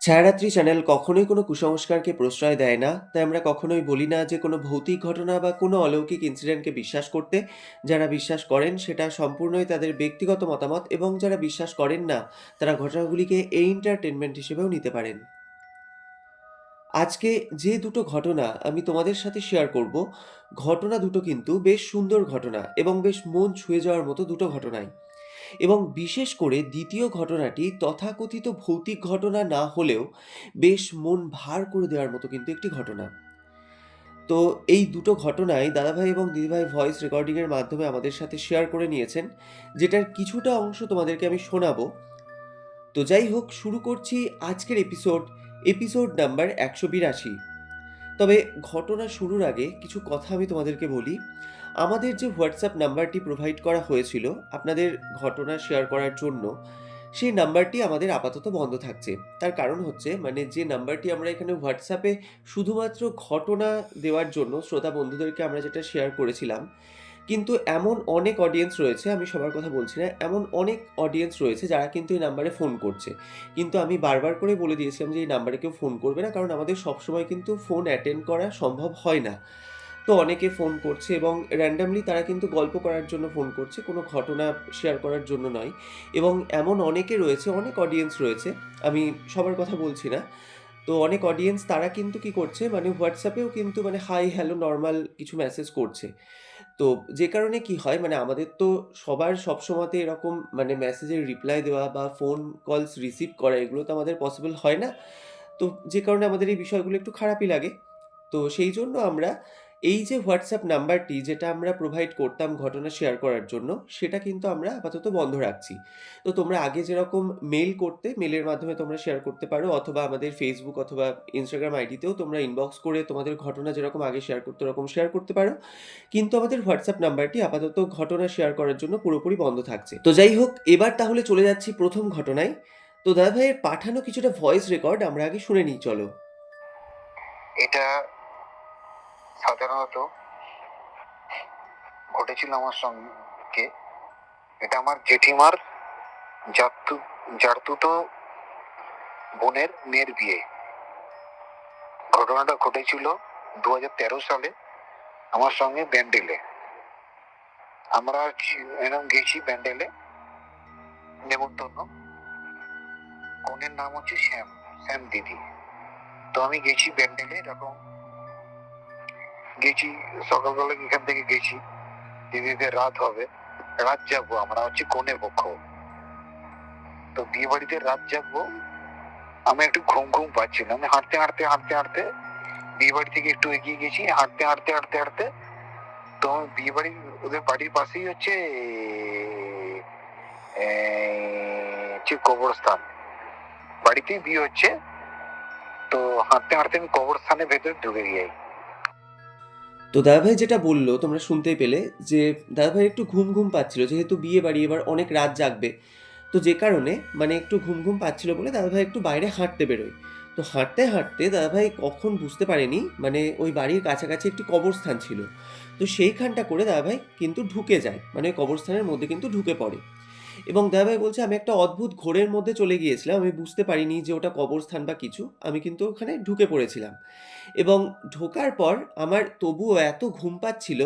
ছায়ারাত্রি channel কখনোই কোনো কুসংস্কারকে প্রশ্রয় দেয় না। তাই আমরা কখনোই বলি না যে কোনো ভৌতিক ঘটনা বা কোনো অলৌকিক ইনসিডেন্টকে বিশ্বাস করতে। যারা বিশ্বাস করেন সেটা সম্পূর্ণই তাদের ব্যক্তিগত মতামত এবং যারা বিশ্বাস করেন না তারা ঘটনাগুলিকে এন্টারটেনমেন্ট হিসেবেও নিতে পারেন। আজকে যে দুটো ঘটনা আমি তোমাদের সাথে শেয়ার করব, ঘটনা দুটো কিন্তু বেশ সুন্দর ঘটনা এবং বেশ মন ছুঁয়ে যাওয়ার মতো দুটো ঘটনাই। এবং বিশেষ করে দ্বিতীয় ঘটনাটি তথাকথিত ভৌতিক ঘটনা না হলেও বেশ মন ভার করে দেওয়ার মতো কিন্তু একটি ঘটনা। তো এই দুটো ঘটনাই দাদাভাই এবং দিদিভাই ভয়েস রেকর্ডিংয়ের মাধ্যমে আমাদের সাথে শেয়ার করে নিয়েছেন, যেটার কিছুটা অংশ তোমাদেরকে আমি শোনাবো। তো যাই হোক, শুরু করছি আজকের এপিসোড নাম্বার 182। তবে ঘটনা শুরুর আগে কিছু কথা আমি তোমাদেরকে বলি। আমাদের যে হোয়াটসঅ্যাপ নাম্বারটি প্রোভাইড করা হয়েছিল আপনাদের ঘটনা শেয়ার করার জন্য, সেই নাম্বারটি আমাদের আপাতত বন্ধ থাকছে। তার কারণ হচ্ছে, মানে যে নাম্বারটি আমরা এখানে হোয়াটসঅ্যাপে শুধুমাত্র ঘটনা দেওয়ার জন্য শ্রোতা বন্ধুদেরকে আমরা যেটা শেয়ার করেছিলাম, কিন্তু এমন অনেক অডিয়েন্স রয়েছে, আমি সবার কথা বলছি না, এমন অনেক অডিয়েন্স রয়েছে যারা কিন্তু এই নাম্বারে ফোন করছে। কিন্তু আমি বারবার করে বলে দিয়েছিলাম যে এই নাম্বারে কেউ ফোন করবে না, কারণ আমাদের সবসময় কিন্তু ফোন অ্যাটেন্ড করা সম্ভব হয় না। তো অনেকে ফোন করছে এবং র্যান্ডামলি তারা কিন্তু গল্প করার জন্য ফোন করছে, কোনো ঘটনা শেয়ার করার জন্য নয়। এবং এমন অনেকে রয়েছে, অনেক অডিয়েন্স রয়েছে, আমি সবার কথা বলছি না। তো অনেক অডিয়েন্স তারা কিন্তু কি করছে, মানে হোয়াটসঅ্যাপেও কিন্তু মানে হাই হ্যালো নর্মাল কিছু মেসেজ করছে। তো যে কারণে কি হয়, মানে আমাদের তো সবার সবসময়তে এরকম মানে মেসেজের রিপ্লাই দেওয়া বা ফোন কলস রিসিভ করা এগুলো তো আমাদের পসিবল হয় না। তো যে কারণে আমাদের এই বিষয়গুলো একটু খারাপই লাগে। তো সেই জন্য আমরা এই যে হোয়াটসঅ্যাপ নাম্বারটি যেটা আমরা প্রোভাইড করতাম ঘটনা শেয়ার করার জন্য, সেটা কিন্তু আমরা আপাতত বন্ধ রাখছি। তো তোমরা আগে যেরকম মেল করতে, মেলের মাধ্যমে তোমরা শেয়ার করতে পারো, অথবা আমাদের ফেসবুক অথবা ইনস্টাগ্রাম আইডিতেও তোমরা ইনবক্স করে তোমাদের ঘটনা যেরকম আগে শেয়ার করতে ওরকম শেয়ার করতে পারো। কিন্তু আমাদের হোয়াটসঅ্যাপ নাম্বারটি আপাতত ঘটনা শেয়ার করার জন্য পুরোপুরি বন্ধ থাকছে। তো যাই হোক, এবার তাহলে চলে যাচ্ছি প্রথম ঘটনায়। তো দাদা ভাইয়ের পাঠানো কিছুটা ভয়েস রেকর্ড আমরা আগে শুনে নিই, চলো। এটা সাধারণত ঘটেছিল আমার সঙ্গে। এটা আমার জেঠিমার জারতুতো বোনের মেয়ের বিয়ে। ঘটনাটা ঘটেছিল 2013 সালে আমার সঙ্গে ব্যান্ডেলে। আমরা এরকম গেছি ব্যান্ডেলে নেমন্তন্ন। কনের নাম হচ্ছে শ্যাম, শ্যাম দিদি। তো আমি গেছি ব্যান্ডেলে, এরকম গেছি সকালবেলা, এখান থেকে গেছি, দিদিদের রাত হবে, রাত জাগবো, আমরা হচ্ছে কনে পক্ষ। তো বিয়ে বাড়িতে রাত জাগবো, আমি একটু ঘুম ঘুম পাচ্ছিল। আমি হাঁটতে হাঁটতে হাঁটতে হাঁটতে বিয়ে বাড়ি থেকে একটু এগিয়ে গেছি, হাঁটতে হাঁটতে হাঁটতে হাঁটতে। তো আমি বিয়ে বাড়ি, ওদের বাড়ির পাশেই হচ্ছে কবরস্থান, বাড়িতেই বিয়ে হচ্ছে। তো হাঁটতে হাঁটতে আমি কবরস্থানের ভেতরে ঢুকে যাই। তো দাদাভাই যেটা বললো তোমরা শুনতেই পেলে, যে দাদাভাই একটু ঘুম ঘুম পাচ্ছিল, যেহেতু বিয়ে বাড়ি এবার অনেক রাত জাগবে। তো যে কারণে মানে একটু ঘুম ঘুম পাচ্ছিল বলে দাদাভাই একটু বাইরে হাঁটতে বেরোয়। তো হাঁটতে হাঁটতে দাদাভাই কখন বুঝতে পারেনি, মানে ওই বাড়ির কাছাকাছি একটি কবরস্থান ছিল। তো সেইখানটা করে দাদাভাই কিন্তু ঢুকে যায়, মানে কবরস্থানের মধ্যে কিন্তু ঢুকে পড়ে। এবং দাদাভাই বলছে, আমি একটা অদ্ভুত ঘোরের মধ্যে চলে গিয়েছিলাম, আমি বুঝতে পারিনি যে ওটা কবরস্থান বা কিছু, আমি কিন্তু ওখানে ঢুকে পড়েছিলাম। এবং ঢোকার পর আমার তবুও এত ঘুম পাচ্ছিল।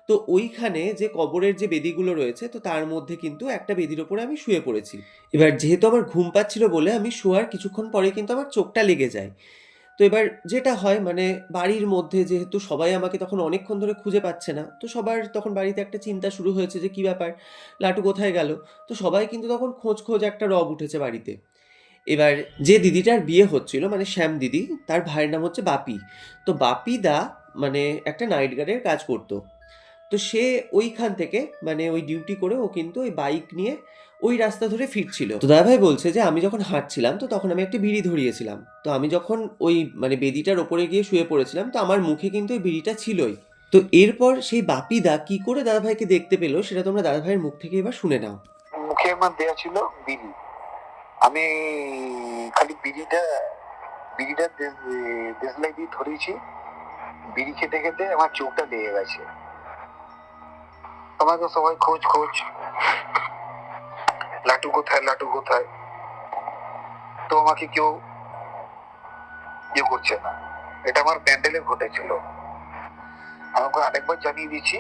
তো ওইখানে যে কবরের যে বেদিগুলো রয়েছে, তো তার মধ্যে কিন্তু একটা বেদির ওপরে আমি শুয়ে পড়েছি। এবার যেহেতু আমার ঘুম পাচ্ছিল বলে আমি শোয়ার কিছুক্ষণ পরে কিন্তু আমার চোখটা লেগে যায়। তো এবার যেটা হয়, মানে বাড়ির মধ্যে যেহেতু সবাই আমাকে তখন অনেকক্ষণ ধরে খুঁজে পাচ্ছে না, তো সবার তখন বাড়িতে একটা চিন্তা শুরু হয়েছে যে কী ব্যাপার, লাটু কোথায় গেল। তো সবাই কিন্তু তখন খোঁজ খোঁজ একটা রব উঠেছে বাড়িতে। এবার যে দিদিটার বিয়ে হচ্ছিল, মানে শ্যাম দিদি, তার ভাইয়ের নাম হচ্ছে বাপি। তো বাপি দা মানে একটা নাইট গার্ডের কাজ করতো। তো সে ওইখান থেকে মানে ওই ডিউটি করে ও কিন্তু ওই বাইক নিয়ে ওই রাস্তা ধরে ফিরছিল। তো দাদাভাই বলছে যে আমি যখন হাঁটছিলাম তো তখন আমি একটা বিড়ি ধরিয়েছিলাম। তো আমি যখন ওই মানে বেদিটার ওপরে গিয়ে শুয়ে পড়েছিলাম, তো আমার মুখে কিন্তু ওই বিড়িটা ছিলই। তো এরপর সেই বাপিদা কি করে দাদাভাইকে দেখতে পেলো সেটা তোমরা দাদাভাইয়ের মুখ থেকে এবার শুনে নাও। মুখে আমার দেয়া ছিল বিড়ি। আমি খালি বিড়িটা বিড়িটা দেশলাই দিয়ে ধরেছি। বিড়ি খেতে খেতে আমার চোখটা লেগে গেছে। আমাকে সবাই খোঁজ খোঁজ, লাটু কোথায়, লাটু কোথায়। তো আমাকে কেউ ইয়ে করছে না। এটা আমার প্যান্ডেলে ঘটেছিল। আমাকে আরেকবার জানিয়ে দিচ্ছি,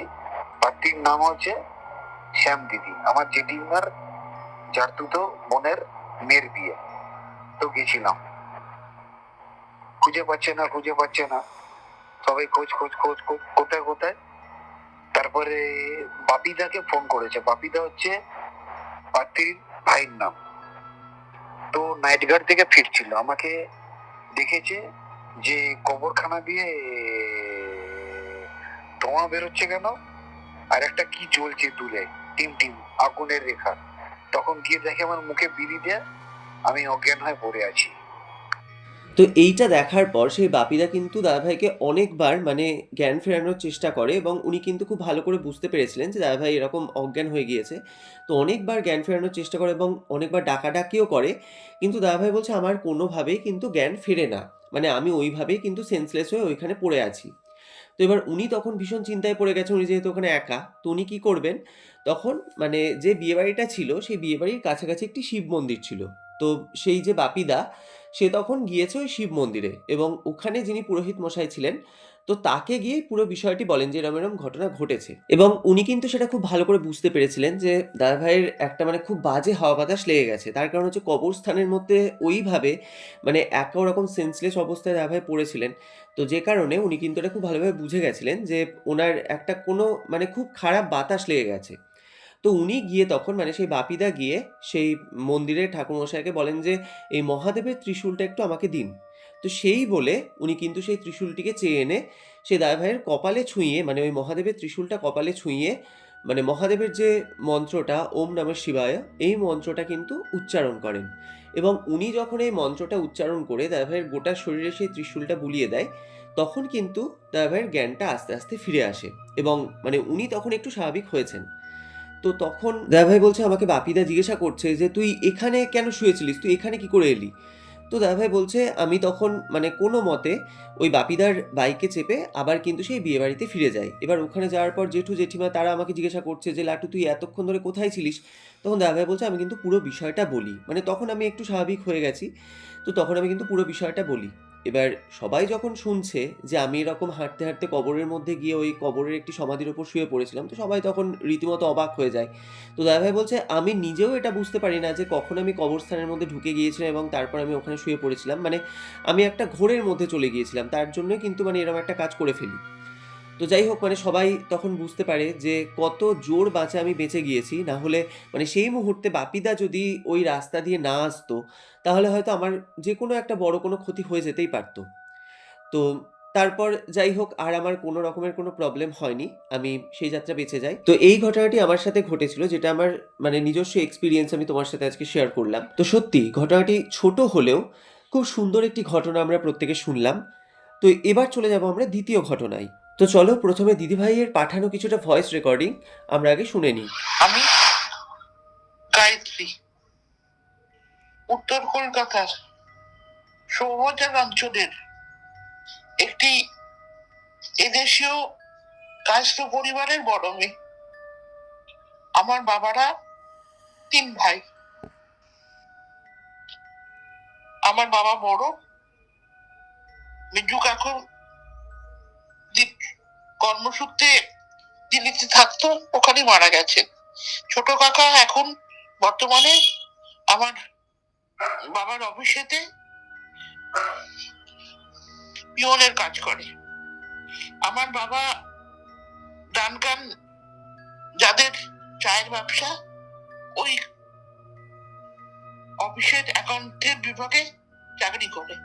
পাত্রীর নাম হচ্ছে শ্যাম দিদি, আমার জেঠিমার জারতুতো বোনের মেয়ের বিয়ে। তো গেছিলাম, খুঁজে পাচ্ছে না, সবাই খোঁজ খোঁজ খোঁজ খোঁজ, কোথায় কোথায়। তারপরে বাপিদাকে ফোন করেছে। বাপিদা হচ্ছে পাত্রীর ভাইয়ের নাম। তো নাইট গার্ড থেকে ফিরছিল, আমাকে দেখেছে যে কবরখানা দিয়ে ধোঁয়া বেরোচ্ছে কেন, আর একটা কি জ্বলছে দূরে, টিম টিম আগুনের রেখা। তখন গিয়ে দেখে আমার মুখে বিড়ি দেয়া, আমি অজ্ঞান হয়ে পড়ে আছি। তো এইটা দেখার পর সেই বাপিদা কিন্তু দাদাভাইকে অনেকবার মানে জ্ঞান ফেরানোর চেষ্টা করে এবং উনি কিন্তু খুব ভালো করে বুঝতে পেরেছিলেন যে দাদাভাই এরকম অজ্ঞান হয়ে গিয়েছে। তো অনেকবার জ্ঞান ফেরানোর চেষ্টা করে এবং অনেকবার ডাকাডাকিও করে। কিন্তু দাদাভাই বলছে আমার কোনোভাবেই কিন্তু জ্ঞান ফেরে না। মানে আমি ওইভাবেই কিন্তু সেন্সলেস হয়ে ওইখানে পড়ে আছি। তো এবার উনি তখন ভীষণ চিন্তায় পড়ে গেছেন, উনি যেহেতু ওখানে একা। তো উনি কী করবেন, তখন মানে যে বিয়েবাড়িটা ছিল সেই বিয়েবাড়ির কাছাকাছি একটি শিব মন্দির ছিল। তো সেই যে বাপিদা সে তখন গিয়েছে ওই শিব মন্দিরে এবং ওখানে যিনি পুরোহিত মশাই ছিলেন তো তাকে গিয়ে পুরো বিষয়টি বলেন যে এরম এরম ঘটনা ঘটেছে এবং উনি কিন্তু সেটা খুব ভালো করে বুঝতে পেরেছিলেন যে দাদাভাইয়ের একটা মানে খুব বাজে হাওয়া বাতাস লেগে গেছে। তার কারণ হচ্ছে কবরস্থানের মধ্যে ওইভাবে মানে একা ওরকম সেন্সলেস অবস্থায় দাদাভাই পড়েছিলেন। তো যে কারণে উনি কিন্তু এটা খুব ভালোভাবে বুঝে গেছিলেন যে ওনার একটা কোনো মানে খুব খারাপ বাতাস লেগে গেছে। তো উনি গিয়ে তখন মানে সেই বাপিদা গিয়ে সেই মন্দিরের ঠাকুরমশাইকে বলেন যে এই মহাদেবের ত্রিশূলটা একটু আমাকে দিন। তো সেই বলে উনি কিন্তু সেই ত্রিশূলটিকে চেয়ে এনে সেই দাদাভাইয়ের কপালে ছুঁয়ে মানে ওই মহাদেবের ত্রিশূলটা কপালে ছুঁয়ে মানে মহাদেবের যে মন্ত্রটা ওম নমঃ শিবায় এই মন্ত্রটা কিন্তু উচ্চারণ করেন এবং উনি যখন এই মন্ত্রটা উচ্চারণ করে দাদাভাইয়ের গোটা শরীরে সেই ত্রিশূলটা বুলিয়ে দেয় তখন কিন্তু দাদাভাইয়ের জ্ঞানটা আস্তে আস্তে ফিরে আসে এবং মানে উনি তখন একটু স্বাভাবিক হয়েছেন। তো তখন দাদাভাই বলছে আমাকে বাপিদা জিজ্ঞাসা করছে যে তুই এখানে কেন শুয়েছিলিস, তুই এখানে কি করে এলি। তো দাদাভাই বলছে আমি তখন মানে কোনো মতে ওই বাপিদার বাইকে চেপে আবার কিন্তু সেই বিয়ে বাড়িতে ফিরে যাই। এবার ওখানে যাওয়ার পর জেঠু জেঠিমা তারা আমাকে জিজ্ঞাসা করছে যে লাটু তুই এতক্ষণ ধরে কোথায় ছিলিস। তখন দাদাভাই বলছে আমি কিন্তু পুরো বিষয়টা বলি, মানে তখন আমি একটু স্বাভাবিক হয়ে গেছি। তো তখন আমি কিন্তু পুরো বিষয়টা বলি। এবার সবাই যখন শুনছে যে আমি এরকম হাঁটতে হাঁটতে কবরের মধ্যে গিয়ে ওই কবরের একটি সমাধির ওপর শুয়ে পড়েছিলাম, তো সবাই তখন রীতিমতো অবাক হয়ে যায়। তো দাদাভাই বলছে আমি নিজেও এটা বুঝতে পারি না যে কখন আমি কবরস্থানের মধ্যে ঢুকে গিয়েছিলাম এবং তারপর আমি ওখানে শুয়ে পড়েছিলাম, মানে আমি একটা ঘোরের মধ্যে চলে গিয়েছিলাম, তার জন্যই কিন্তু মানে এরকম একটা কাজ করে ফেলি। তো যাই হোক মানে সবাই তখন বুঝতে পারে যে কত জোর বাঁচে আমি বেঁচে গিয়েছি, না হলে মানে সেই মুহূর্তে বাপিদা যদি ওই রাস্তা দিয়ে না আসতো তাহলে হয়তো আমার যে কোনো একটা বড় কোনো ক্ষতি হয়ে যেতেই পারতো। তো তারপর যাই হোক আর আমার কোনো রকমের কোনো প্রবলেম হয়নি। আমি সেই যাত্রা বেঁচে যাই। তো এই ঘটনাটি আমার সাথে ঘটেছিল যেটা আমার মানে নিজস্ব এক্সপেরিয়েন্স আমি তোমার সাথে আজকে শেয়ার করলাম। তো সত্যি ঘটনাটি ছোট হলেও খুব সুন্দর একটি ঘটনা আমরা প্রত্যেকে শুনলাম। তো এবার চলে যাব আমরা দ্বিতীয় ঘটনায়। তো চলো প্রথমে দিদিভাইয়ের পাঠানো কিছুটা ভয়েস রেকর্ডিং আমরা আগে শুনে নিই। আমি গায়ত্রী, উত্তর কলকাতার সৌবাজার অঞ্চলের একটি এদেশীয় কায়স্থ পরিবারের বড় মেয়ে। আমার বাবারা 3 ভাই। আমার বাবা বড়, মিজু কাকু কর্মসূত্রে দিল্লিতে থাকতো, ওখানে মারা গেছে। ছোট কাকা এখন বর্তমানে আমার বাবার অফিসেতে পিওনের কাজ করে। আমার বাবা ডানকান যাদের চায়ের ব্যবসা, ওই অফিসের অ্যাকাউন্টের বিভাগে চাকরি করে।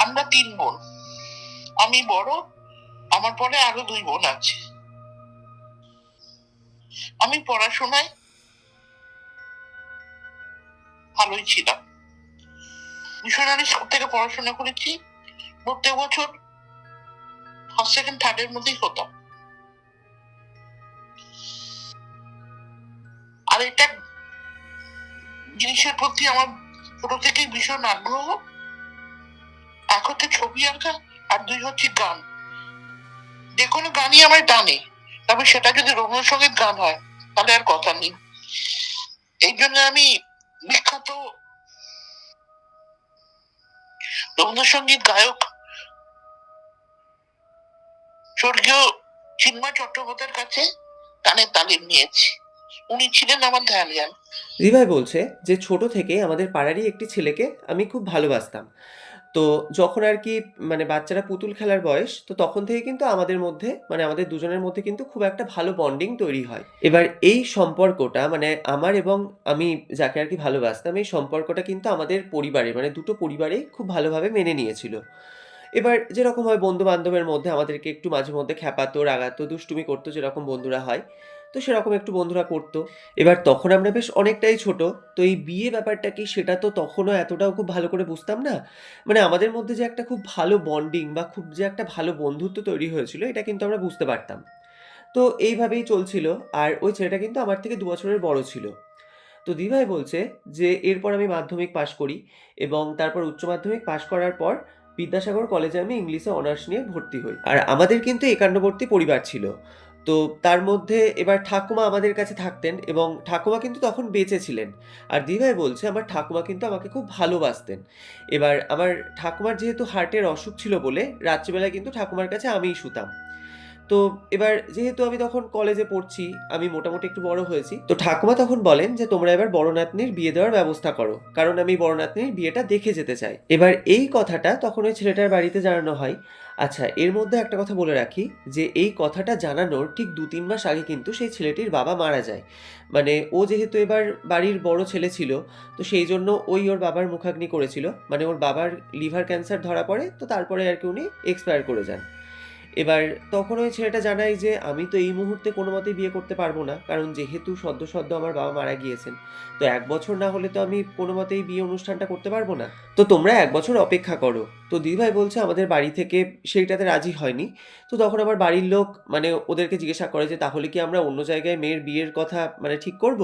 আমরা 3 বোন, আমি বড়, আমার পরে আরো 2 বোন আছে। আমি পড়াশোনায় ভালোই ছিলাম, মিশনারি স্কুল থেকে পড়াশোনা করেছি। প্রত্যেক বছর ফার্স্ট সেকেন্ড থার্ডের মধ্যেই হতাম। আর এটা জিনিসের প্রতি আমার ছোট থেকেই ভীষণ আগ্রহ। এক হচ্ছে ছবি আঁকা, আর 2 হচ্ছে গান। যে কোনো গানই আমার টানে, তবে সেটা যদি রবীন্দ্রসঙ্গীত গান হয় তাহলে আর কথা নেই। এই জন্য আমি বিখ্যাত রবীন্দ্রসঙ্গীত গায়ক স্বর্গীয় চিন্ময় চট্টোপাধ্যায়ের কাছে গানের তালিম নিয়েছি। উনি ছিলেন আমার ধ্যান। দিদিভাই বলছে যে ছোট থেকে আমাদের পাড়ারই একটি ছেলেকে আমি খুব ভালোবাসতাম। তো যখন আর কি মানে বাচ্চারা পুতুল খেলার বয়স, তো তখন থেকে কিন্তু আমাদের মধ্যে মানে আমাদের দুজনের মধ্যে কিন্তু খুব একটা ভালো বন্ডিং তৈরি হয়। এবার এই সম্পর্কটা মানে আমার এবং আমি যাকে আর কি ভালোবাসতাম, এই সম্পর্কটা কিন্তু আমাদের পরিবারে মানে দুটো পরিবারেই খুব ভালোভাবে মেনে নিয়েছিল। এবার যেরকম হয় বন্ধু-বান্ধবের মধ্যে আমাদেরকে একটু মাঝে মধ্যে খ্যাপাতো, রাগাতো, দুষ্টুমি করতো যেরকম বন্ধুরা হয়। তো সেরকম একটু বন্ধুরা করতো। এবার তখন আমরা বেশ অনেকটাই ছোট। তো এই বিয়ে ব্যাপারটা কি সেটা তো তখনও এতটাও খুব ভালো করে বুঝতাম না। মানে আমাদের মধ্যে যে একটা খুব ভালো বন্ডিং বা খুব যে একটা ভালো বন্ধুত্ব তৈরি হয়েছিল এটা কিন্তু আমরা বুঝতে পারতাম। তো এইভাবেই চলছিল। আর ওই ছেলেটা কিন্তু আমার থেকে ২ বছরের বড় ছিল। তো দিদিভাই বলছে যে এরপর আমি মাধ্যমিক পাশ করি এবং তারপর উচ্চ মাধ্যমিক পাশ করার পর বিদ্যাসাগর কলেজে আমি ইংলিশে অনার্স নিয়ে ভর্তি হই। আর আমাদের কিন্তু একান্নবর্তী পরিবার ছিল। তো তার মধ্যে এবার ঠাকুমা আমাদের কাছে থাকতেন এবং ঠাকুমা কিন্তু তখন বেঁচে ছিলেন। আর দিদিভাই বলছে আমার ঠাকুমা কিন্তু আমাকে খুব ভালোবাসতেন। এবার আমার ঠাকুমার যেহেতু হার্টের অসুখ ছিল বলে রাত্রিবেলায় কিন্তু ঠাকুমার কাছে আমিই শুতাম। তো এবার যেহেতু আমি তখন কলেজে পড়ছি, আমি মোটামুটি একটু বড় হয়েছি। তো ঠাকুমা তখন বলেন যে, "তোমরা এবার বড় নাতনির বিয়ে দেওয়ার ব্যবস্থা করো। কারণ আমি বড় নাতনির বিয়েটা দেখে যেতে চাই।" এবার এই কথাটা তখন ওই ছেলেটার বাড়িতে জানানো হয়। আচ্ছা, এর মধ্যে একটা কথা বলে রাখি যে, এই কথাটা জানানোর ঠিক ২-৩ মাস আগে কিন্তু সেই ছেলেটির বাবা মারা যায়। মানে ও যেহেতু এবার বাড়ির বড় ছেলে ছিল, তো সেইজন্য ওই ওর বাবার মুখাগ্নি করেছিল। মানে ওর বাবার লিভার ক্যান্সার ধরা পড়ে, তো তারপরে আরকি উনি এক্সপায়ার করে যান। এবার তখন ওই ছেলেটা জানায় যে, "আমি তো এই মুহূর্তে কোনোমতেই বিয়ে করতে পারব না। কারণ যেহেতু সদ্য আমার বাবা মারা গিয়েছেন। তো ১ বছর না হলে তো আমি কোনোমতেই বিয়ে অনুষ্ঠানটা করতে পারব না। তো তোমরা ১ বছর অপেক্ষা করো।" তো দিদিভাই বলছে আমাদের বাড়ি থেকে সেইটাতে রাজি হয়নি। তো তখন আমার বাড়ির লোক মানে ওদেরকে জিজ্ঞাসা করে যে, "তাহলে কি আমরা অন্য জায়গায় মেয়ের বিয়ের কথা মানে ঠিক করব?"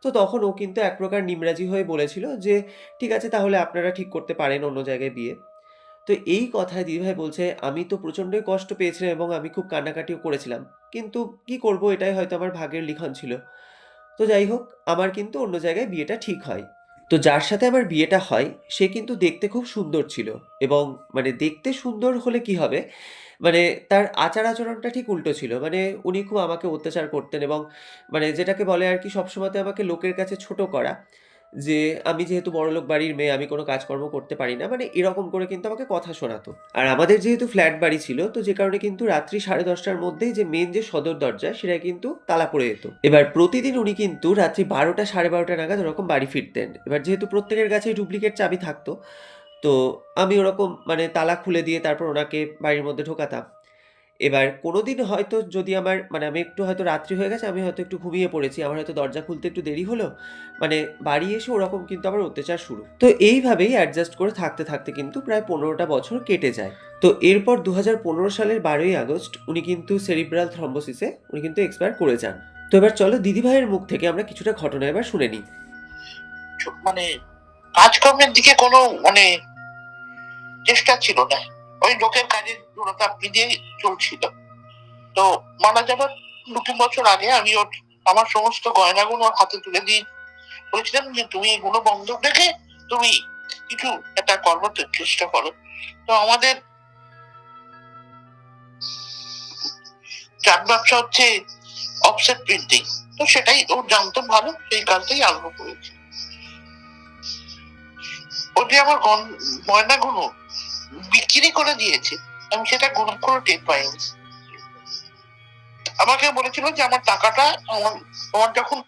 তো তখন ও কিন্তু এক প্রকার নিমরাজি হয়ে বলেছিল যে, "ঠিক আছে তাহলে আপনারা ঠিক করতে পারেন অন্য জায়গায় বিয়ে।" তো এই কথায় দিদিভাই বলছে, "আমি তো প্রচণ্ডই কষ্ট পেয়েছিলাম এবং আমি খুব কান্নাকাটিও করেছিলাম। কিন্তু কি করব এটাই হয়তো আমার ভাগ্যের লিখন ছিল।" তো যাই হোক, আমার কিন্তু অন্য জায়গায় বিয়েটা ঠিক হয়। তো যার সাথে আমার বিয়েটা হয়, সে কিন্তু দেখতে খুব সুন্দর ছিল এবং মানে দেখতে সুন্দর হলে কি হবে, মানে তার আচার-আচরণটা ঠিক উল্টো ছিল। মানে উনি খুব আমাকে অত্যাচার করতেন এবং মানে যেটাকে বলে আরকি সবসময়তে আমাকে লোকের কাছে ছোট করা। যে আমি যেহেতু বড়লোক বাড়ির মেয়ে, আমি কোনো কাজকর্ম করতে পারি না। মানে এরকম করে কিন্তু আমাকে কথা শোনাতো। আর আমাদের যেহেতু ফ্ল্যাট বাড়ি ছিল, তো যে কারণে কিন্তু রাত্রি 10:30 টার মধ্যেই যে মেইন যে সদর দরজা, সেটা কিন্তু তালা পড়ে যেত। এবার প্রতিদিন উনি কিন্তু রাত্রি 12টা 12:30 নাগাদ ওরকম বাড়ি ফিরতেন। এবার যেহেতু প্রত্যেকের কাছেই ডুপ্লিকেট চাবি থাকতো, তো আমি ওরকম মানে তালা খুলে দিয়ে তারপর ওনাকে বাড়ির মধ্যে ঢোকাতাম। এবার কোনোদিন হয়তো যদি আমার মানে আমি একটু হয়তো রাত্রি হয়ে গেছে, আমি হয়তো একটু ঘুমিয়ে পড়েছি। আমার হয়তো দরজা খুলতে একটু দেরি হলো। মানে বাড়ি এসে ওরকম কিন্তু আবার অত্যাচার শুরু। তো এইভাবেই অ্যাডজাস্ট করে থাকতে থাকতে কিন্তু প্রায় ১৫টা বছর কেটে যায়। তো এরপর ২০১৫ সালের ১২ই আগস্ট উনি কিন্তু সেরিব্রাল থ্রম্বোসিসে উনি কিন্তু এক্সপায়ার করে যান। তো এবার চলো দিদিভাইয়ের মুখ থেকে আমরা কিছুটা ঘটনা এবার শুনে নিই। মানে কাজকর্মের দিকে কোনো মানে চেষ্টা ছিল না। ওই লোকের কাজের জোড়াতাপ্তি দিয়ে চলছিল। তো মারা যাবার ২-৩ বছর আগে আমি আমার সমস্ত গয়নাগুলো ওর হাতে তুলে দিয়ে বলেছিলাম যে, "তুমি এগুলো বন্ধক রেখে তুমি কিছু একটা করবার চেষ্টা করো।" তো আমাদের চার ব্যবসা হচ্ছে অফসেট প্রিন্টিং। তো সেটাই ও জানতো ভালো, সেই কাজটাই আরম্ভ করেছি। ও যে আমার গয়নাগুলো বিক্রি করে দিয়েছে, আমি সেটা কোনো টের পাইনি। আমাকে বলেছিল যে আমার টাকাটা তোমার যখন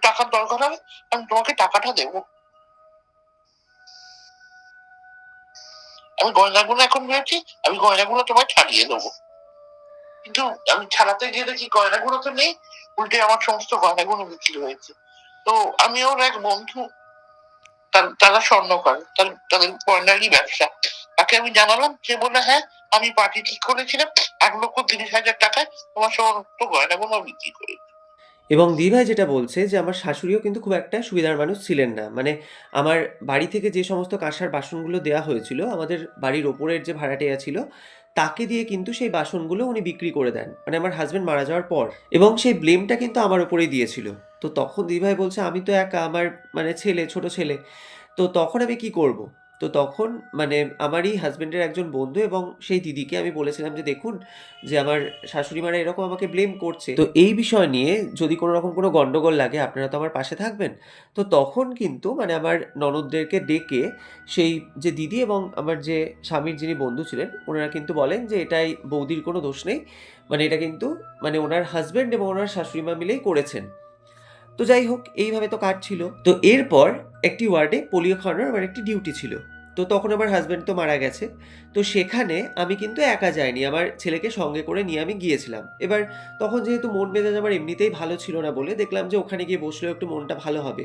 টাকার দরকার হবে আমি তোমাকে টাকাটা দেবো। আমি গয়নাগুলো এখন ভেবেছি আমি গয়নাগুলো তোমায় ছাড়িয়ে দেবো, কিন্তু আমি ছাড়াতে গিয়ে দেখি গয়নাগুলো তো নেই, উল্টে আমার সমস্ত গয়নাগুলো বিক্রি হয়েছে। তো আমি ওর এক বন্ধু, তারা স্বর্ণকার, তাদের গয়নারই ব্যবসা, তাকে আমি জানালাম। সে বললো, "হ্যাঁ আমি পার্টি ঠিক করেছিলাম ১,৩০,০০০ টাকায় তোমার সমস্ত গয়নাগুলো বিক্রি করে।" এবং দিদিভাই যেটা বলছে যে আমার শাশুড়িও কিন্তু খুব একটা সুবিধার মানুষ ছিলেন না। মানে আমার বাড়ি থেকে যে সমস্ত কাঁসার বাসনগুলো দেয়া হয়েছিল, আমাদের বাড়ির ওপরের যে ভাড়াটিয়া ছিল, তাকে দিয়ে কিন্তু সেই বাসনগুলো উনি বিক্রি করে দেন, মানে আমার হাজবেন্ড মারা যাওয়ার পর। এবং সেই ব্লেমটা কিন্তু আমার উপরেই দিয়েছিল। তো তখন দিদিভাই বলছে আমি তো একা, আমার মানে ছেলে, ছোট ছেলে। তো তখন আমি কি করব? তো তখন মানে আমারই হাসব্যান্ডের একজন বন্ধু এবং সেই দিদিকে আমি বলেছিলাম যে, "দেখুন, যে আমার শাশুড়ি মারা এরকম আমাকে ব্লেম করছে। তো এই বিষয় নিয়ে যদি কোনো রকম কোনো গন্ডগোল লাগে আপনারা তো আমার পাশে থাকবেন।" তো তখন কিন্তু মানে আমার ননদদেরকে ডেকে সেই যে দিদি এবং আমার যে স্বামীর যিনি বন্ধু ছিলেন, উনারা কিন্তু বলেন যে, "এটাই বৌদির কোনো দোষ নেই। মানে এটা কিন্তু মানে উনার হাসব্যান্ড এবং উনার শাশুড়ি মা মিলেই করেছেন।" তো যাই হোক, এইভাবে তো কাটছিল। তো এরপর একটি ওয়ার্ডে পোলিও খাওয়ানোর আমার একটি ডিউটি ছিল। তো তখন আমার হাসব্যান্ড তো মারা গেছে। তো সেখানে আমি কিন্তু একা যাইনি। আমার ছেলেকে সঙ্গে করে নিয়ে আমি গিয়েছিলাম। এবার তখন যেহেতু মন মেজাজ আমার এমনিতেই ভালো ছিল না বলে দেখলাম যে ওখানে গিয়ে বসলেও একটু মনটা ভালো হবে।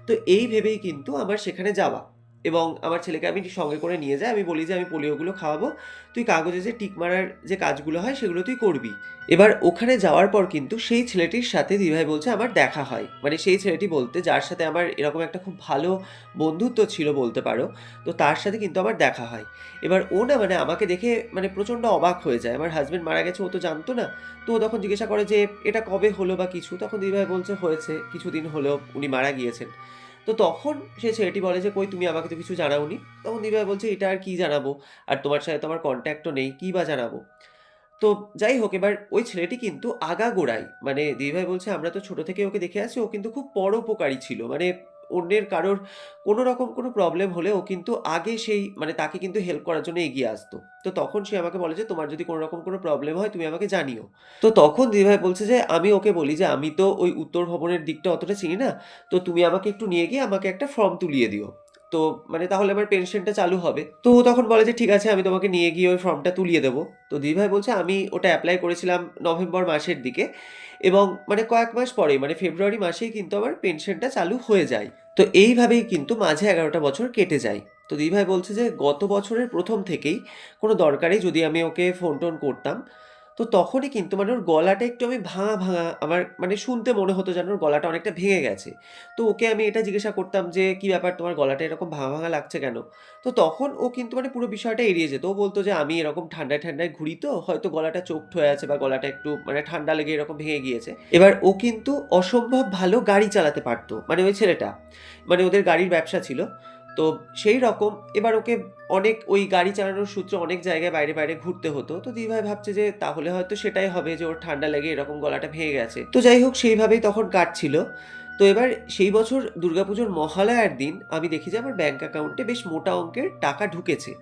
তো এই ভেবেই কিন্তু আমার সেখানে যাওয়া এবং আমার ছেলেকে আমি সঙ্গে করে নিয়ে যাই। আমি বলি যে, "আমি পোলিওগুলো খাওয়াবো। তুই কাগজে যে টিক মারার যে কাজগুলো হয় সেগুলো তুই করবি।" এবার ওখানে যাওয়ার পর কিন্তু সেই ছেলেটির সাথে দিদিভাই বলছে আমার দেখা হয়। মানে সেই ছেলেটি বলতে যার সাথে আমার এরকম একটা খুব ভালো বন্ধুত্ব ছিল বলতে পারো। তো তার সাথে কিন্তু আমার দেখা হয়। এবার ও না মানে আমাকে দেখে মানে প্রচণ্ড অবাক হয়ে যায়। আমার হাসব্যান্ড মারা গেছে ও তো জানতো না। তো ও তখন জিজ্ঞাসা করে যে, "এটা কবে হলো বা কিছু?" তখন দিদিভাই বলছে, "হয়েছে কিছুদিন হলো, উনি মারা গিয়েছেন।" তো তখন সেই ছেলেটি বলে যে, "কই তুমি আমাকে তো কিছু জানাওনি?" তখন দিদিভাই বলছে, "এটা আর কি জানাবো? আর তোমার সাথে তো আমার কনট্যাক্টও নেই, কি বা জানাবো?" তো যাই হোক, এবার ওই ছেলেটি কিন্তু আগাগোড়াই মানে দিদিভাই বলছে আমরা তো ছোট থেকেই ওকে দেখে আসছি, ও কিন্তু খুব পরোপকারী ছিল। মানে অন্যের কারোর কোনো রকম কোনো প্রবলেম হলে ও কিন্তু আগে সেই মানে তাকে কিন্তু হেল্প করার জন্য এগিয়ে আসতো। তো তখন সে আমাকে বলে যে, "তোমার যদি কোনো রকম কোনো প্রবলেম হয় তুমি আমাকে জানিও।" তো তখন দিদিভাই বলছে যে, আমি ওকে বলি যে, "আমি তো ওই উত্তর ভবনের দিকটা অতটা চিনি না। তো তুমি আমাকে একটু নিয়ে গিয়ে আমাকে একটা ফর্ম তুলিয়ে দিও। তো মানে তাহলে আমার পেনশনটা চালু হবে।" তো ও তখন বলে যে, "ঠিক আছে আমি তোমাকে নিয়ে গিয়ে ওই ফর্মটা তুলিয়ে দেবো।" তো দিদিভাই বলছে আমি ওটা এপ্লাই করেছিলাম নভেম্বর মাসের দিকে এবং মানে কয়েক মাস পরেই মানে ফেব্রুয়ারি মাসেই কিন্তু আমার পেনশনটা চালু হয়ে যায়। তো এইভাবেই কিন্তু মাঝে ১১টা বছর কেটে যায়। তো দিদিভাই বলছে যে গত বছরের ১ম থেকেই কোনো দরকারে যদি আমি ওকে ফোন-টোন করতাম, তো তখনই কিন্তু মানে ওর গলাটা একটু আমি ভাঙা আমার মানে শুনতে মনে হতো যেন ওর গলাটা অনেকটা ভেঙে গেছে। তো ওকে আমি এটা জিজ্ঞাসা করতাম যে, "কি ব্যাপার তোমার গলাটা এরকম ভাঙা লাগছে কেন?" তো তখন ও কিন্তু মানে পুরো বিষয়টা এড়িয়ে যেত। ও বলত যে, "আমি এরকম ঠান্ডায় ঘুরি তো, হয়তো গলাটা চোকড হয়ে আছে বা গলাটা একটু মানে ঠান্ডা লেগে এরকম ভেঙে গিয়েছে।" এবার ও কিন্তু অসম্ভব ভালো গাড়ি চালাতে পারত। মানে ওই ছেলেটা। মানে ওদের গাড়ির ব্যবসা ছিল। তো সেই রকম এবার ওকে অনেক ওই গাড়ি চালানোর সূত্রে অনেক জায়গায় বাইরে ঘুরতে হতো। তো দিদিভাই ভাবছে যে তাহলে হয়তো সেটাই হবে যে ওর ঠান্ডা লেগে এরকম গলাটা ভেঙে গেছে। তো যাই হোক সেইভাবেই তখন কাটছিল। তো এবার সেই বছর দুর্গাপুজোর মহালয়ার দিন আমি দেখি যে আমার ব্যাংক অ্যাকাউন্টে বেশ মোটা অঙ্কের টাকা ঢুকেছে।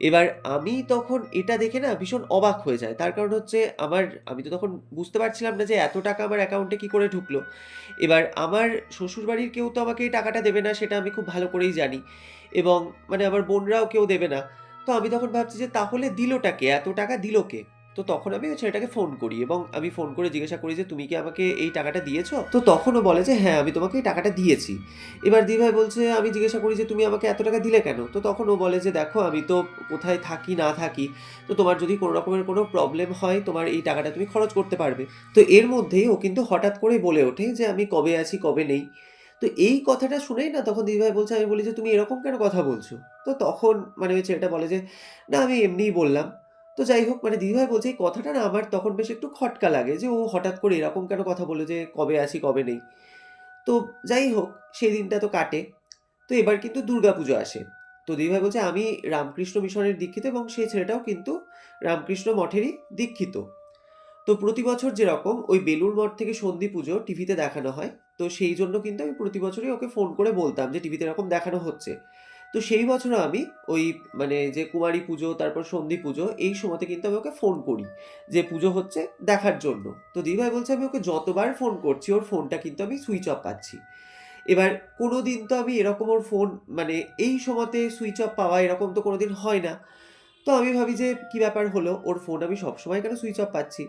এবার আমি তখন এটা দেখে না ভীষণ অবাক হয়ে যাই। তার কারণ হচ্ছে আমি তো তখন বুঝতে পারছিলাম না যে এত টাকা আমার অ্যাকাউন্টে কি করে ঢুকলো। এবার আমার শ্বশুরবাড়ির কেউ তো আমাকে এই টাকাটা দেবে না সেটা আমি খুব ভালো করেই জানি। এবং মানে আমার বোনরাও কেউ দেবে না। তো আমি তখন ভাবছি যে তাহলে দিলোটা কে? এত টাকা দিল কে? তো তখন আমি ওই ছেলেটাকে ফোন করি এবং আমি ফোন করে জিজ্ঞাসা করি যে, "তুমি কি আমাকে এই টাকাটা দিয়েছ?" তো তখন ও বলে যে, "হ্যাঁ, আমি তোমাকে এই টাকাটা দিয়েছি।" এবার দিদিভাই বলছে, আমি জিজ্ঞাসা করি যে, "তুমি আমাকে এত টাকা দিলে কেন?" তো তখন ও বলে যে, "দেখো আমি তো কোথায় থাকি না থাকি, তো তোমার যদি কোনো রকমের কোনো প্রবলেম হয়, তোমার এই টাকাটা তুমি খরচ করতে পারবে।" তো এর মধ্যেই ও কিন্তু হঠাৎ করে বলে ওঠে যে, "আমি কবে আছি, কবে নেই।" তো এই কথাটা শুনেই না তখন দিদিভাই বলছে, আমি বলি যে, "তুমি এরকম কেন কথা বলছো?" তো তখন মানে ওই ছেলেটা বলে যে, "না, আমি এমনিই বললাম।" তো যাই হোক মানে দিদিভাই বলছে এই কথাটা না আমার তখন বেশ একটু খটকা লাগে যে, ও হঠাৎ করে এরকম কেন কথা বলল যে, কবে আছি, কবে নেই। তো যাই হোক সেই দিনটা তো কাটে। তো এবার কিন্তু দুর্গাপুজো আসে। তো দিদিভাই বলছে, "আমি রামকৃষ্ণ মিশনের দীক্ষিত এবং সেই ছেলেটাও কিন্তু রামকৃষ্ণ মঠেরই দীক্ষিত।" তো প্রতি বছর যেরকম ওই বেলুড় মঠ থেকে সন্ধি পুজো টিভিতে দেখানো হয়, তো সেই জন্য কিন্তু আমি প্রতি বছরই ওকে ফোন করে বলতাম যে টিভিতে এরকম দেখানো হচ্ছে। তো সেই বছরও আমি ওই মানে যে কুমারী পুজো, তারপর সন্ধি পুজো এই সময়তে কিন্তু আমি ওকে ফোন করি যে পুজো হচ্ছে দেখার জন্য। তো দিদিভাই বলছে আমি ওকে যতবার ফোন করছি ওর ফোনটা কিন্তু আমি সুইচ অফ পাচ্ছি। এবার কোনোদিন তো আমি এরকম ওর ফোন মানে এই সময়তে সুইচ অফ পাওয়া এরকম তো কোনোদিন হয় না। তো আমি ভাবি যে কি ব্যাপার হলো? ওর ফোন আমি সবসময় কেন সুইচ অফ পাচ্ছি?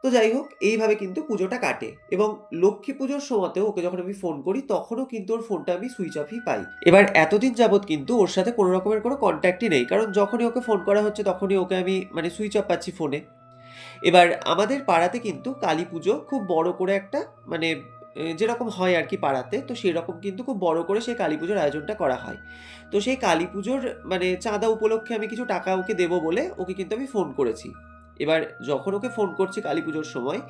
তো যাই হোক এইভাবে কিন্তু পুজোটা কাটে এবং লক্ষ্মী পুজোর সময়তেও ওকে যখন আমি ফোন করি তখনও কিন্তু ওর ফোনটা আমি সুইচ অফই পাই। এবার এতদিন যাবৎ কিন্তু ওর সাথে কোনো রকমের কোনো কনট্যাক্টই নেই। কারণ যখনই ওকে ফোন করা হচ্ছে তখনই ওকে আমি মানে সুইচ অফ পাচ্ছি ফোনে। এবার আমাদের পাড়াতে কিন্তু কালীপুজো খুব বড় করে একটা মানে যেরকম হয় আর কি পাড়াতে, তো সেরকম কিন্তু খুব বড় করে সেই কালী পুজোর আয়োজনটা করা হয়। তো সেই কালী পুজোর মানে চাঁদা উপলক্ষে আমি কিছু টাকা ওকে দেবো বলে ওকে কিন্তু আমি ফোন করেছি। এবার যখন ওকে ফোন করছি কালী পুজোর সময়,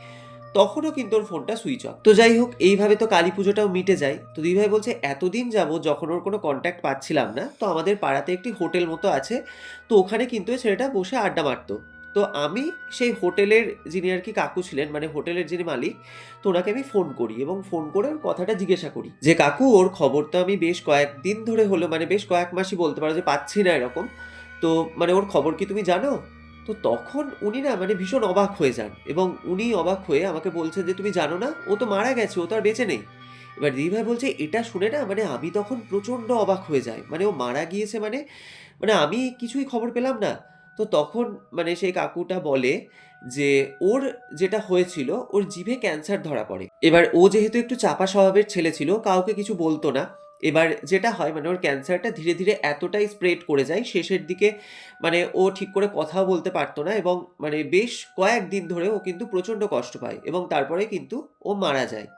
তখনও কিন্তু ওর ফোনটা সুইচ অফ। তো যাই হোক, এইভাবে তো কালী পুজোটাও মিটে যায়। তো দিদিভাই বলছে এতদিন যাবৎ যখন ওর কোনো কন্ট্যাক্ট পাচ্ছিলাম না, তো আমাদের পাড়াতে একটি হোটেল মতো আছে, তো ওখানে কিন্তু ওই ছেলেটা বসে আড্ডা মারতো। তো আমি সেই হোটেলের যিনি আর কি কাকু ছিলেন, মানে হোটেলের যিনি মালিক, তো ওনাকে আমি ফোন করি এবং ফোন করে ওর কথাটা জিজ্ঞাসা করি যে কাকু, ওর খবর তো আমি বেশ কয়েকদিন ধরে হলো, মানে বেশ কয়েক মাসই বলতে পারো যে পাচ্ছি না এরকম। তো মানে ওর খবর কি তুমি জানো? তো তখন উনি না মানে ভীষণ অবাক হয়ে যান এবং উনি অবাক হয়ে আমাকে বলছেন যে তুমি জানো না, ও তো মারা গেছে, ও তো আর বেঁচে নেই। এবার দিদিভাই বলছে এটা শুনে না মানে আমি তখন প্রচণ্ড অবাক হয়ে যাই, মানে ও মারা গিয়েছে মানে, মানে আমি কিছুই খবর পেলাম না। তো তখন মানে সেই কাকুটা বলে যে ওর যেটা হয়েছিল, ওর জিভে ক্যান্সার ধরা পড়ে। এবার ও যেহেতু একটু চাপা স্বভাবের ছেলে ছিল, কাউকে কিছু বলতো না। এবার যেটা হয় মানে ওর ক্যান্সারটা ধীরে ধীরে এতটাই স্প্রেড করে যায় শেষের দিকে, মানে ও ঠিক করে কথাও বলতে পারতো না এবং মানে বেশ কয়েকদিন ধরে ও কিন্তু প্রচণ্ড কষ্ট পায় এবং তারপরে কিন্তু ও মারা যায়।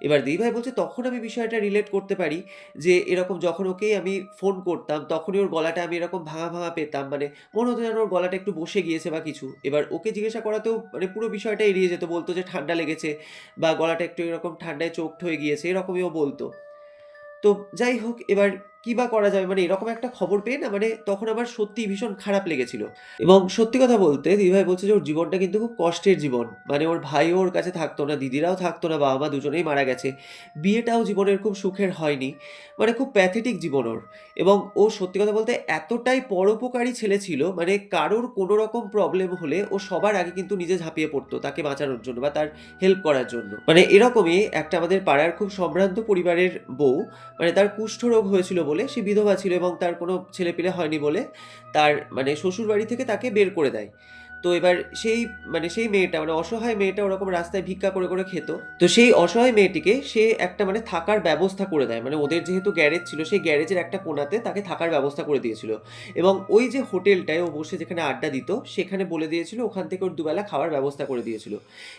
এবার দিদিভাই বলছে তখন আমি বিষয়টা রিলেট করতে পারি যে এরকম যখন ওকেই আমি ফোন করতাম তখনই ওর গলাটা আমি এরকম ভাঙা ভাঙা পেতাম, মানে মনে হতো যেন ওর গলাটা একটু বসে গিয়েছে বা কিছু। এবার ওকে জিজ্ঞাসা করাতেও মানে পুরো বিষয়টা এড়িয়ে যেত, বলতো যে ঠান্ডা লেগেছে বা গলাটা একটু এরকম ঠান্ডায় চোখড হয়ে গিয়েছে, এরকমই ও বলতো। তো যাই হোক, এবার কি বা করা যাবে? মানে এরকম একটা খবর পেয়ে না মানে তখন আমার সত্যিই ভীষণ খারাপ লেগেছিল। এবং সত্যি কথা বলতে দিদিভাই বলছে যে ওর জীবনটা কিন্তু খুব কষ্টের জীবন। মানে ওর ভাইও ওর কাছে থাকতো না, দিদিরাও থাকতো না, বাবা-মা দুজনেই মারা গেছে। বিয়েটাও জীবনের খুব সুখের হয়নি। মানে খুব প্যাথেটিক জীবন ওর। এবং ও সত্যি কথা বলতে এতটাই পরোপকারী ছেলে ছিল, মানে কারোর কোনো রকম প্রবলেম হলে ও সবার আগে কিন্তু নিজে ঝাঁপিয়ে পড়তো তাকে বাঁচানোর জন্য বা তার হেল্প করার জন্য। মানে এরকমই একটা আমাদের পাড়ার খুব সম্ভ্রান্ত পরিবারের বউ, মানে তার কুষ্ঠরোগ হয়েছিল বলে সে বিধবা ছিল এবং তার কোনো ছেলেপিলে হয়নি বলে তার মানে শ্বশুরবাড়ি থেকে তাকে বের করে দেয়। তো এবার সেই মানে সেই মেয়েটা মানে অসহায় মেয়েটা ওরকম রাস্তায় ভিক্ষা করে করে খেত। তো সেই অসহায় মেয়েটিকে সে একটা মানে থাকার ব্যবস্থা করে দেয়, মানে ওদের যেহেতু গ্যারেজ ছিল সেই গ্যারেজের একটা কোণাতে তাকে থাকার ব্যবস্থা করে দিয়েছিল এবং ওই যে হোটেলটায় ও বসে যেখানে আড্ডা দিত সেখানে বলে দিয়েছিল ওখান থেকে ওর দুবেলা খাওয়ার ব্যবস্থা করে দিয়েছিল।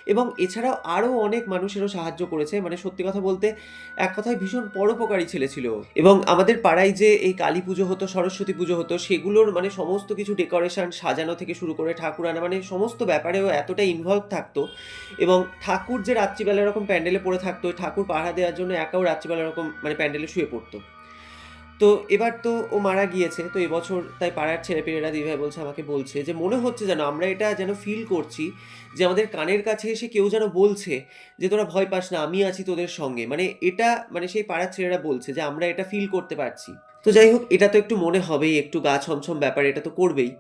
এবং এছাড়াও আরও অনেক মানুষেরও সাহায্য করেছে, মানে সত্যি কথা বলতে এক কথায় ভীষণ পরোপকারী ছেলে ছিল ও। এবং আমাদের পাড়ায় যে এই কালী পুজো হতো, সরস্বতী পুজো হতো, সেগুলোর মানে সমস্ত কিছু ডেকোরেশন সাজানো থেকে শুরু করে ঠাকুর আনা, মানে সমস্ত ব্যাপারে ও এতটাই ইনভলভ থাকতো। এবং ঠাকুর যে রাত্রিবেলা এরকম প্যান্ডেলে পড়ে থাকতো, ওই ঠাকুর পাহারা দেওয়ার জন্য একাও রাত্রিবেলা এরকম মানে প্যান্ডেলে শুয়ে পড়তো। তো এবার তো ও মারা গিয়েছে, তো এবছর তাই পাড়ার ছেলেপিলেরা দিদিভাই বলছে আমাকে বলছে যে মনে হচ্ছে যেন আমরা এটা যেন ফিল করছি যে আমাদের কানের কাছে এসে কেউ যেন বলছে যে তোরা ভয় পাস না, আমি আছি তোদের সঙ্গে। মানে এটা মানে সেই পাড়ার ছেলেরা বলছে যে আমরা এটা ফিল করতে পারছি। তো যাই হোক, এটা তো একটু মনে হবেই, একটু গা ছমছম ব্যাপার, এটা তো করবেই।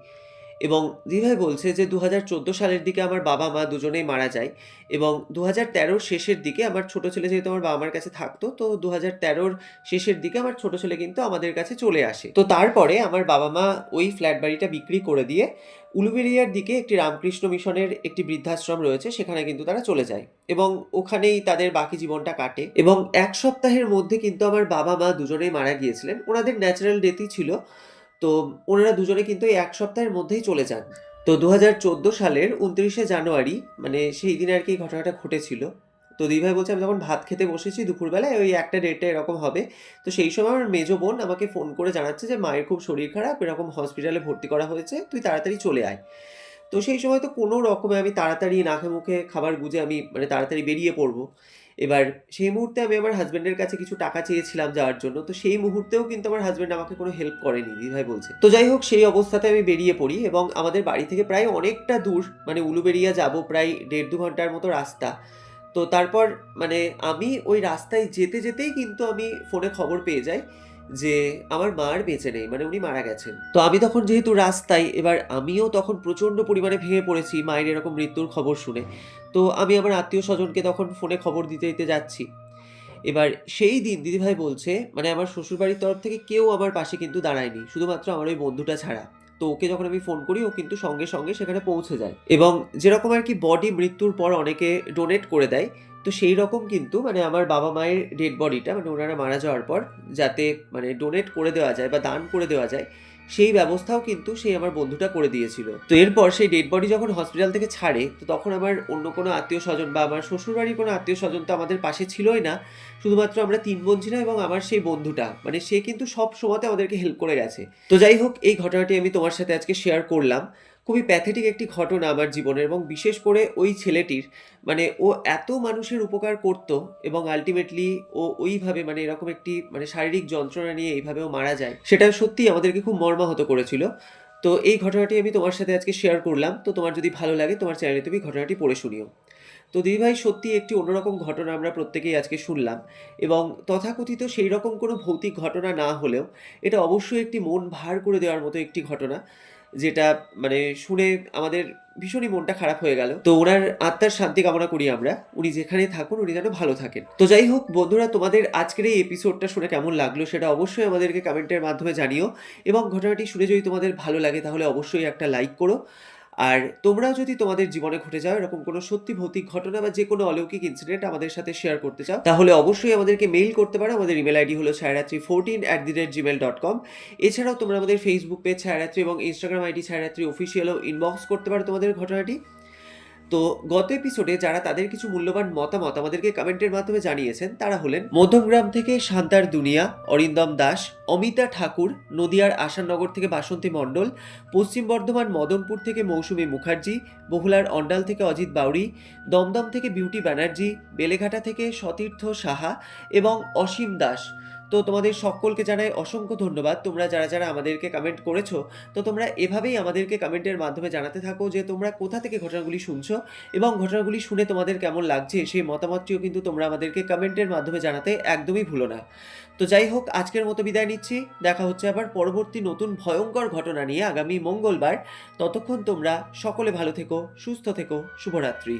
এবং দিদিভাই বলছে যে ২০১৪ সালের দিকে আমার বাবা-মা দুজনেই মারা যায় এবং ২০১৩ শেষের দিকে আমার ছোট ছেলে যেহেতু আমার বাবা-মার কাছে থাকতো, তো ২০১৩ শেষের দিকে আমার ছোট ছেলে কিন্তু আমাদের কাছে চলে আসে। তো তারপরে আমার বাবা-মা ওই ফ্ল্যাট বাড়িটা বিক্রি করে দিয়ে উলুবেড়িয়ার দিকে একটি রামকৃষ্ণ মিশনের একটি বৃদ্ধাশ্রম রয়েছে, সেখানে কিন্তু তারা চলে যায় এবং ওখানেই তাদের বাকি জীবনটা কাটে। এবং ১ সপ্তাহের মধ্যে কিন্তু আমার বাবা-মা দুজনেই মারা গিয়েছিলেন। ওনাদের ন্যাচারাল ডেথই ছিল। তো ওনারা দুজনে কিন্তু এই ১ সপ্তাহের মধ্যেই চলে যান। তো ২০১৪ সালের ২৯শে জানুয়ারি মানে সেই দিনে আরকি এই ঘটনাটা ঘটেছিল। তো দিদিভাই বলছে আমি যখন ভাত খেতে বসেছি দুপুরবেলায় ওই ১টা ১:৩০ এরকম হবে। তো সেই সময় আমার মেজো বোন আমাকে ফোন করে জানাচ্ছে যে মায়ের খুব শরীর খারাপ, এরকম হসপিটালে ভর্তি করা হয়েছে, তুই তাড়াতাড়ি চলে আয়। তো সেই সময় তো কোনো রকমে আমি তাড়াতাড়ি নাকে মুখে খাবার গুঁজে আমি মানে তাড়াতাড়ি বেরিয়ে পড়বো। এবার সেই মুহূর্তে আমি আমার হাসব্যান্ডের কাছে কিছু টাকা চেয়েছিলাম যাওয়ার জন্য। তো সেই মুহূর্তেও কিন্তু আমার হাসব্যান্ড আমাকে কোনো হেল্প করেনি, দিদিভাই বলছে। তো যাই হোক, সেই অবস্থাতে আমি বেরিয়ে পড়ি এবং আমাদের বাড়ি থেকে প্রায় অনেকটা দূর, মানে উলুবেড়িয়া যাবো প্রায় ১.৫-২ ঘন্টার মতো রাস্তা। তো তারপর মানে আমি ওই রাস্তায় যেতে যেতেই কিন্তু আমি ফোনে খবর পেয়ে যাই যে আমার মা আর বেঁচে নেই, মানে উনি মারা গেছেন। তো আমি তখন যেহেতু রাস্তায়, এবার আমিও তখন প্রচণ্ড পরিমাণে ভেঙে পড়েছি মায়ের এরকম মৃত্যুর খবর শুনে। তো আমি আমার আত্মীয়-স্বজনকে তখন ফোনে খবর দিতে, দিতে যাচ্ছি। এবার সেই দিন দিদিভাই বলছে মানে আমার শ্বশুরবাড়ির তরফ থেকে কেউ আমার পাশে কিন্তু দাঁড়ায়নি, শুধুমাত্র আমার ওই বন্ধুটা ছাড়া। তো ওকে যখন আমি ফোন করি ও কিন্তু সঙ্গে সঙ্গে সেখানে পৌঁছে যায় এবং যেরকম আর কি বডি মৃত্যুর পর অনেকে ডোনেট করে দেয়, তো সেই রকম কিন্তু মানে আমার বাবা মায়ের ডেড বডিটা মানে ওনারা মারা যাওয়ার পর যাতে মানে ডোনেট করে দেওয়া যায় বা দান করে দেওয়া যায়, সেই ব্যবস্থাও কিন্তু সেই আমার বন্ধুটা করে দিয়েছিল। তো এরপর সেই ডেড বডি যখন হসপিটাল থেকে ছাড়ে, তো তখন আমার অন্য কোনো আত্মীয়-স্বজন বা আমার শ্বশুরবাড়ির কোনো আত্মীয়-স্বজন তো আমাদের পাশে ছিলই না। শুধুমাত্র আমরা ৩ বোন ছিলাম এবং আমার সেই বন্ধুটা, মানে সে কিন্তু সব সময়তে আমাদেরকে হেল্প করে গেছে। তো যাই হোক, এই ঘটনাটি আমি তোমার সাথে আজকে শেয়ার করলাম। খুবই প্যাথেটিক একটি ঘটনা আমার জীবনের, এবং বিশেষ করে ওই ছেলেটির, মানে ও এত মানুষের উপকার করত এবং আল্টিমেটলি ও ওইভাবে, মানে এরকম একটি মানে শারীরিক যন্ত্রণা নিয়ে এইভাবেও মারা যায়, সেটা সত্যিই আমাদেরকে খুব মর্মাহত করেছিল। তো এই ঘটনাটি আমি তোমার সাথে আজকে শেয়ার করলাম। তো তোমার যদি ভালো লাগে, তোমার চ্যানেলে তুমি ঘটনাটি পড়ে শুনিও। তো দিদিভাই, সত্যি একটি অন্যরকম ঘটনা আমরা প্রত্যেকেই আজকে শুনলাম, এবং তথাকথিত সেই রকম কোনো ভৌতিক ঘটনা না হলেও এটা অবশ্যই একটি মন ভার করে দেওয়ার মতো একটি ঘটনা, যেটা মানে শুনে আমাদের ভীষণই মনটা খারাপ হয়ে গেল। তো ওনার আত্মার শান্তি কামনা করি আমরা। উনি যেখানে থাকুন, উনি যেন ভালো থাকেন। তো যাই হোক বন্ধুরা, তোমাদের আজকের এই এপিসোডটা শুনে কেমন লাগলো সেটা অবশ্যই আমাদেরকে কমেন্টের মাধ্যমে জানিও, এবং ঘটনাটি শুনে যদি তোমাদের ভালো লাগে তাহলে অবশ্যই একটা লাইক করো। আর তোমরাও যদি তোমাদের জীবনে ঘটে যাও এরকম কোনো সত্যি ভৌতিক ঘটনা বা যে কোনো অলৌকিক ইনসিডেন্ট আমাদের সাথে শেয়ার করতে চাও, তাহলে অবশ্যই আমাদেরকে মেইল করতে পারো। আমাদের ইমেল আইডি হলো ছায়ারাত্রি14@gmail.com। এছাড়াও তোমরা আমাদের ফেসবুক পেজ ছায়ারাত্রি এবং ইনস্টাগ্রাম আইডি ছায়ারাত্রি অফিসিয়ালও ইনবক্স করতে পারো তোমাদের ঘটনাটি। তো গত এপিসোডে যারা তাদের কিছু মূল্যবান মতামত আমাদেরকে কমেন্টের মাধ্যমে জানিয়েছেন তারা হলেন মধ্যমগ্রাম থেকে শান্তার দুনিয়া, অরিন্দম দাস, অমিতা ঠাকুর, নদিয়ার আসাননগর থেকে বাসন্তী মণ্ডল, পশ্চিম বর্ধমান মদনপুর থেকে মৌসুমী মুখার্জি, বহুলার অন্ডাল থেকে অজিত বাউরি, দমদম থেকে বিউটি ব্যানার্জি, বেলেঘাটা থেকে সতীর্থ সাহা এবং অসীম দাস। তো তোমাদের সকলকে জানাই অসংখ্য ধন্যবাদ। তোমরা যারা যারা আমাদেরকে কমেন্ট করেছো, তো তোমরা এভাবেই আমাদেরকে কমেন্টের মাধ্যমে জানাতে থাকো যে তোমরা কোথা থেকে ঘটনাগুলি শুনছো এবং ঘটনাগুলি শুনে তোমাদের কেমন লাগছে, সেই মতামতটিও কিন্তু তোমরা আমাদেরকে কমেন্টের মাধ্যমে জানাতে একদমই ভুলো না। তো যাই হোক, আজকের মতো বিদায় নিচ্ছি। দেখা হচ্ছে আবার পরবর্তী নতুন ভয়ঙ্কর ঘটনা নিয়ে আগামী মঙ্গলবার। ততক্ষণ তোমরা সকলে ভালো থেকো, সুস্থ থেকো। শুভরাত্রি।